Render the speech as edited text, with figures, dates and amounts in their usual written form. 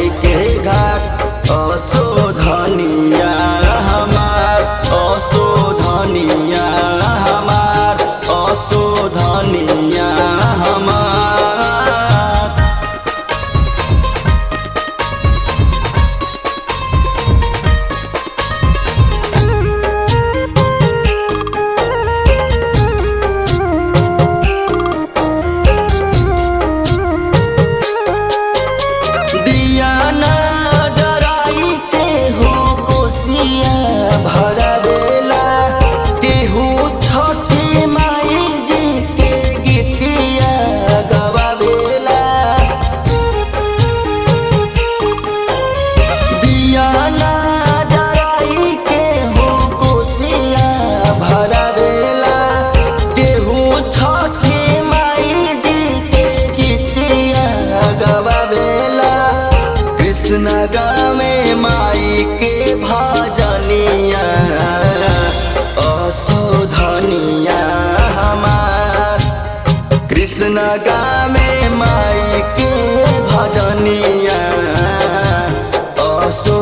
माई के घाट असोधनिया हमार असोधनिया हमार असोधनिया हमार। भरवेला केहू छठी माई जी के गीतिया गवावेला। दिया ना जराई केहू कोसिया भरवेला केहू छठी माई जी के गीतिया गवावेला। कृष्ण गावे माई के भजनिया असोधनिया हमार। कृष्ण गावे माई के भजनिया असो